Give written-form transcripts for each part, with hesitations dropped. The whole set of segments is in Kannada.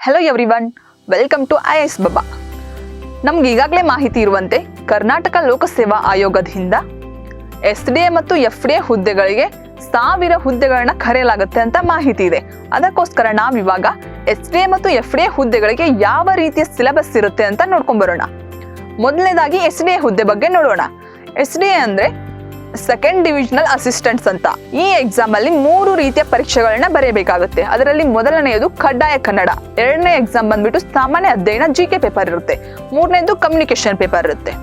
Hello everyone, welcome to IAS Baba. ನಮ್ಗೆ ಈಗಾಗಲೇ ಮಾಹಿತಿ ಇರುವಂತೆ ಕರ್ನಾಟಕ ಲೋಕಸೇವಾ ಆಯೋಗದಿಂದ SDA ಮತ್ತು FDA ಹುದ್ದೆಗಳಿಗೆ 1000 ಹುದ್ದೆಗಳನ್ನ ಕರೆಯಲಾಗುತ್ತೆ ಅಂತ ಮಾಹಿತಿ ಇದೆ. ಅದಕ್ಕೋಸ್ಕರ ನಾವಿವಾಗ SDA ಮತ್ತು FDA ಹುದ್ದೆಗಳಿಗೆ ಯಾವ ರೀತಿಯ ಸಿಲೆಬಸ್ ಇರುತ್ತೆ ಅಂತ ನೋಡ್ಕೊಂಡ್ ಬರೋಣ. ಮೊದಲನೇದಾಗಿ SDA ಹುದ್ದೆ ಬಗ್ಗೆ ನೋಡೋಣ. SDA ಅಂದ್ರೆ ಸೆಕೆಂಡ್ ಡಿವಿಷನಲ್ ಅಸಿಸ್ಟೆಂಟ್ಸ್ ಅಂತ. ಈ ಎಕ್ಸಾಮ್ ಅಲ್ಲಿ 3 ರೀತಿಯ ಪರೀಕ್ಷೆಗಳನ್ನ ಬರೆಯಬೇಕಾಗುತ್ತೆ. ಅದರಲ್ಲಿ ಮೊದಲನೆಯದು ಕಡ್ಡಾಯ ಕನ್ನಡ, ಎರಡನೇ ಎಕ್ಸಾಮ್ ಬಂದ್ಬಿಟ್ಟು ಸಾಮಾನ್ಯ ಅಧ್ಯಯನ GK ಪೇಪರ್ ಇರುತ್ತೆ, ಮೂರನೇದು ಕಮ್ಯುನಿಕೇಶನ್ ಪೇಪರ್ ಇರುತ್ತೆ.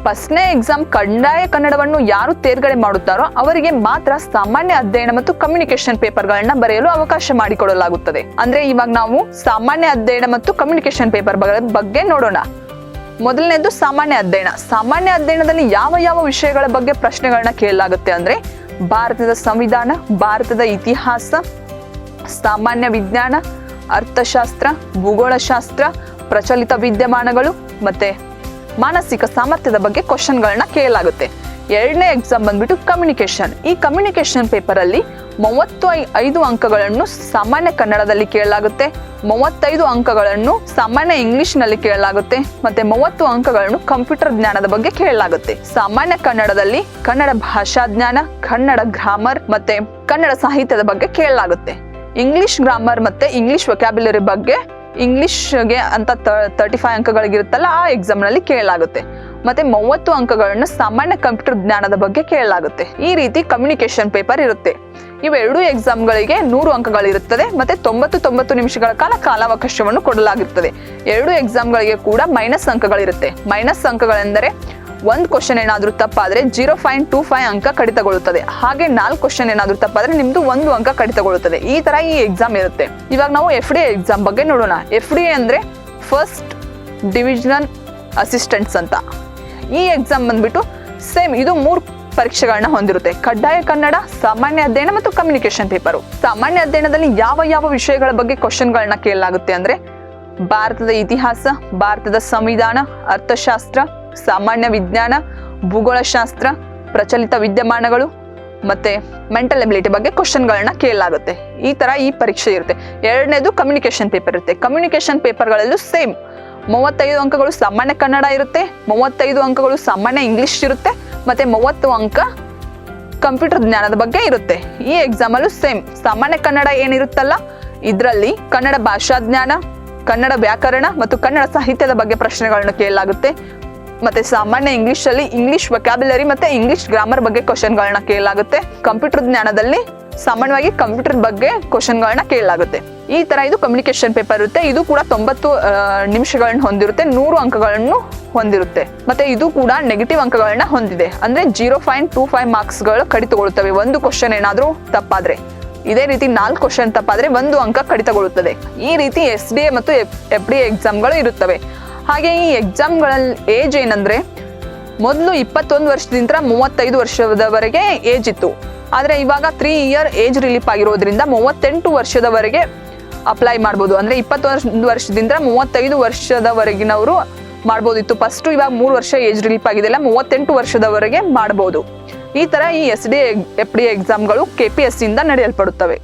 ಫಸ್ಟ್ನೇ ಎಕ್ಸಾಮ್ ಕಡ್ಡಾಯ ಕನ್ನಡವನ್ನು ಯಾರು ತೇರ್ಗಡೆ ಮಾಡುತ್ತಾರೋ ಅವರಿಗೆ ಮಾತ್ರ ಸಾಮಾನ್ಯ ಅಧ್ಯಯನ ಮತ್ತು ಕಮ್ಯುನಿಕೇಶನ್ ಪೇಪರ್ಗಳನ್ನ ಬರೆಯಲು ಅವಕಾಶ ಮಾಡಿಕೊಡಲಾಗುತ್ತದೆ. ಅಂದ್ರೆ ಇವಾಗ ನಾವು ಸಾಮಾನ್ಯ ಅಧ್ಯಯನ ಮತ್ತು ಕಮ್ಯುನಿಕೇಶನ್ ಪೇಪರ್ ಬಗ್ಗೆ ನೋಡೋಣ. ಮೊದಲನೇದು ಸಾಮಾನ್ಯ ಅಧ್ಯಯನ. ಸಾಮಾನ್ಯ ಅಧ್ಯಯನದಲ್ಲಿ ಯಾವ ವಿಷಯಗಳ ಬಗ್ಗೆ ಪ್ರಶ್ನೆಗಳನ್ನ ಕೇಳಲಾಗುತ್ತೆ ಅಂದ್ರೆ ಭಾರತದ ಸಂವಿಧಾನ, ಭಾರತದ ಇತಿಹಾಸ, ಸಾಮಾನ್ಯ ವಿಜ್ಞಾನ, ಅರ್ಥಶಾಸ್ತ್ರ, ಭೂಗೋಳಶಾಸ್ತ್ರ, ಪ್ರಚಲಿತ ವಿದ್ಯಮಾನಗಳು ಮತ್ತೆ ಮಾನಸಿಕ ಸಾಮರ್ಥ್ಯದ ಬಗ್ಗೆ ಕ್ವಶನ್ಗಳನ್ನ ಕೇಳಲಾಗುತ್ತೆ. ಎರಡನೇ ಎಕ್ಸಾಮ್ ಬಂದ್ಬಿಟ್ಟು ಕಮ್ಯುನಿಕೇಶನ್. ಈ ಕಮ್ಯುನಿಕೇಶನ್ ಪೇಪರ್ ಅಲ್ಲಿ 35 ಅಂಕಗಳನ್ನು ಸಾಮಾನ್ಯ ಕನ್ನಡದಲ್ಲಿ ಕೇಳಲಾಗುತ್ತೆ, 35 ಅಂಕಗಳನ್ನು ಸಾಮಾನ್ಯ ಇಂಗ್ಲಿಷ್ ನಲ್ಲಿ ಕೇಳಲಾಗುತ್ತೆ, ಮತ್ತೆ 30 ಅಂಕಗಳನ್ನು ಕಂಪ್ಯೂಟರ್ ಜ್ಞಾನದ ಬಗ್ಗೆ ಕೇಳಲಾಗುತ್ತೆ. ಸಾಮಾನ್ಯ ಕನ್ನಡದಲ್ಲಿ ಕನ್ನಡ ಭಾಷಾ ಜ್ಞಾನ, ಕನ್ನಡ ಗ್ರಾಮರ್ ಮತ್ತೆ ಕನ್ನಡ ಸಾಹಿತ್ಯದ ಬಗ್ಗೆ ಕೇಳಲಾಗುತ್ತೆ. ಇಂಗ್ಲಿಷ್ ಗ್ರಾಮರ್ ಮತ್ತೆ ಇಂಗ್ಲಿಷ್ ವೊಕ್ಯಾಬ್ಯುಲರಿ ಬಗ್ಗೆ ಇಂಗ್ಲಿಷ್ಗೆ ಅಂತ 35 ಅಂಕಗಳಿಗಿರುತ್ತಲ್ಲ ಆ ಎಕ್ಸಾಮ್ ನಲ್ಲಿ ಕೇಳಲಾಗುತ್ತೆ. ಮತ್ತೆ 30 ಅಂಕಗಳನ್ನ ಸಾಮಾನ್ಯ ಕಂಪ್ಯೂಟರ್ ಜ್ಞಾನದ ಬಗ್ಗೆ ಕೇಳಲಾಗುತ್ತೆ. ಈ ರೀತಿ ಕಮ್ಯುನಿಕೇಶನ್ ಪೇಪರ್ ಇರುತ್ತೆ. ಇವೆರಡೂ ಎಕ್ಸಾಮ್ಗಳಿಗೆ 100 ಅಂಕಗಳಿರುತ್ತದೆ ಮತ್ತೆ 90 ನಿಮಿಷಗಳ ಕಾಲಾವಕಾಶವನ್ನು ಕೊಡಲಾಗಿರುತ್ತದೆ. ಎರಡು ಎಕ್ಸಾಮ್ಗಳಿಗೆ ಕೂಡ ಮೈನಸ್ ಅಂಕಗಳಿರುತ್ತೆ. ಮೈನಸ್ ಅಂಕಗಳೆಂದರೆ ಒಂದು ಕ್ವಶನ್ ಏನಾದ್ರೂ ತಪ್ಪಾದ್ರೆ 0.25 ಅಂಕ ಕಡಿತಗೊಳ್ಳುತ್ತದೆ. ಹಾಗೆ 4 ಕ್ವಶನ್ ಏನಾದ್ರೂ ತಪ್ಪಾದ್ರೆ ನಿಮ್ದು 1 ಅಂಕ ಕಡಿತಗೊಳ್ಳುತ್ತದೆ. ಈ ತರ ಈ ಎಕ್ಸಾಮ್ ಇರುತ್ತೆ. ಇವಾಗ ನಾವು FDA ಎಕ್ಸಾಮ್ ಬಗ್ಗೆ ನೋಡೋಣ. FDA ಅಂದ್ರೆ ಫಸ್ಟ್ ಡಿವಿಷನಲ್ ಅಸಿಸ್ಟೆಂಟ್ಸ್ ಅಂತ. ಈ ಎಕ್ಸಾಮ್ ಬಂದ್ಬಿಟ್ಟು ಸೇಮ್ ಇದು 3 ಪರೀಕ್ಷೆಗಳನ್ನ ಹೊಂದಿರುತ್ತೆ. ಕಡ್ಡಾಯ ಕನ್ನಡ, ಸಾಮಾನ್ಯ ಅಧ್ಯಯನ ಮತ್ತು ಕಮ್ಯುನಿಕೇಶನ್ ಪೇಪರು. ಸಾಮಾನ್ಯ ಅಧ್ಯಯನದಲ್ಲಿ ಯಾವ ವಿಷಯಗಳ ಬಗ್ಗೆ ಕ್ವಶನ್ಗಳನ್ನ ಕೇಳಲಾಗುತ್ತೆ ಅಂದ್ರೆ ಭಾರತದ ಇತಿಹಾಸ, ಭಾರತದ ಸಂವಿಧಾನ, ಅರ್ಥಶಾಸ್ತ್ರ, ಸಾಮಾನ್ಯ ವಿಜ್ಞಾನ, ಭೂಗೋಳಶಾಸ್ತ್ರ, ಪ್ರಚಲಿತ ವಿದ್ಯಮಾನಗಳು ಮತ್ತೆ ಮೆಂಟಲ್ ಎಬಿಲಿಟಿ ಬಗ್ಗೆ ಕ್ವಶನ್ಗಳನ್ನ ಕೇಳಲಾಗುತ್ತೆ. ಈ ತರ ಈ ಪರೀಕ್ಷೆ ಇರುತ್ತೆ. ಎರಡನೇದು ಕಮ್ಯುನಿಕೇಶನ್ ಪೇಪರ್ ಇರುತ್ತೆ. ಕಮ್ಯುನಿಕೇಶನ್ ಪೇಪರ್ಗಳಲ್ಲೂ ಸೇಮ್ 35 ಅಂಕಗಳು ಸಾಮಾನ್ಯ ಕನ್ನಡ ಇರುತ್ತೆ, 35 ಅಂಕಗಳು ಸಾಮಾನ್ಯ ಇಂಗ್ಲಿಷ್ ಇರುತ್ತೆ, ಮತ್ತೆ 30 ಅಂಕ ಕಂಪ್ಯೂಟರ್ ಜ್ಞಾನದ ಬಗ್ಗೆ ಇರುತ್ತೆ. ಈ ಎಕ್ಸಾಮ್ ಅಲ್ಲೂ ಸೇಮ್ ಸಾಮಾನ್ಯ ಕನ್ನಡ ಏನಿರುತ್ತಲ್ಲ ಇದರಲ್ಲಿ ಕನ್ನಡ ಭಾಷಾ ಜ್ಞಾನ, ಕನ್ನಡ ವ್ಯಾಕರಣ ಮತ್ತು ಕನ್ನಡ ಸಾಹಿತ್ಯದ ಬಗ್ಗೆ ಪ್ರಶ್ನೆಗಳನ್ನ ಕೇಳಲಾಗುತ್ತೆ. ಮತ್ತೆ ಸಾಮಾನ್ಯ ಇಂಗ್ಲಿಷ್ ಅಲ್ಲಿ ಇಂಗ್ಲಿಷ್ ವೊಕ್ಯಾಬ್ಯುಲರಿ ಮತ್ತೆ ಇಂಗ್ಲಿಷ್ ಗ್ರಾಮರ್ ಬಗ್ಗೆ ಕ್ವಶನ್ಗಳನ್ನ ಕೇಳಲಾಗುತ್ತೆ. ಕಂಪ್ಯೂಟರ್ ಜ್ಞಾನದಲ್ಲಿ ಸಾಮಾನ್ಯವಾಗಿ ಕಂಪ್ಯೂಟರ್ ಬಗ್ಗೆ ಕ್ವಶನ್ಗಳನ್ನ ಕೇಳಲಾಗುತ್ತೆ. ಈ ತರ ಇದು ಕಮ್ಯುನಿಕೇಶನ್ ಪೇಪರ್ ಇರುತ್ತೆ. ಇದು ಕೂಡ 90 ನಿಮಿಷಗಳನ್ನ ಹೊಂದಿರುತ್ತೆ, 100 ಅಂಕಗಳನ್ನು ಹೊಂದಿರುತ್ತೆ. ಮತ್ತೆ ಇದು ಕೂಡ ನೆಗೆಟಿವ್ ಅಂಕಗಳನ್ನ ಹೊಂದಿದೆ. ಅಂದ್ರೆ 0.25 ಮಾರ್ಕ್ಸ್ ಗಳು ಕಡಿತಗೊಳ್ಳುತ್ತವೆ ಒಂದು ಕ್ವಶನ್ ಏನಾದ್ರೂ ತಪ್ಪಾದ್ರೆ. ಇದೇ ರೀತಿ 4 ಕ್ವಶನ್ ತಪ್ಪಾದ್ರೆ 1 ಅಂಕ ಕಡಿತಗೊಳ್ಳುತ್ತದೆ. ಈ ರೀತಿ SDA ಮತ್ತು FDA ಎಕ್ಸಾಮ್ಗಳು ಇರುತ್ತವೆ. ಹಾಗೆ ಈ ಎಕ್ಸಾಮ್ಗಳಲ್ಲಿ ಏಜ್ ಏನಂದ್ರೆ ಮೊದಲು 21 ವರ್ಷದಿಂದ 35 ವರ್ಷದವರೆಗೆ ಏಜ್ ಇತ್ತು. ಆದ್ರೆ ಇವಾಗ 3 ಇಯರ್ ಏಜ್ ರಿಲೀಫ್ ಆಗಿರೋದ್ರಿಂದ 38 ವರ್ಷದವರೆಗೆ ಅಪ್ಲೈ ಮಾಡ್ಬೋದು. ಅಂದ್ರೆ 21 ವರ್ಷದಿಂದ 35 ವರ್ಷದವರೆಗಿನವರು ಮಾಡ್ಬೋದಿತ್ತು ಫಸ್ಟ್. ಇವಾಗ 3 ವರ್ಷ ಏಜ್ ರಿಲೀಫ್ ಆಗಿದೆಲ್ಲ 38 ವರ್ಷದವರೆಗೆ ಮಾಡ್ಬೋದು. ಈ ತರ ಈ SDA FDA ಎಕ್ಸಾಮ್ಗಳು KPSC ಇಂದ ನಡೆಯಲ್ಪಡುತ್ತವೆ.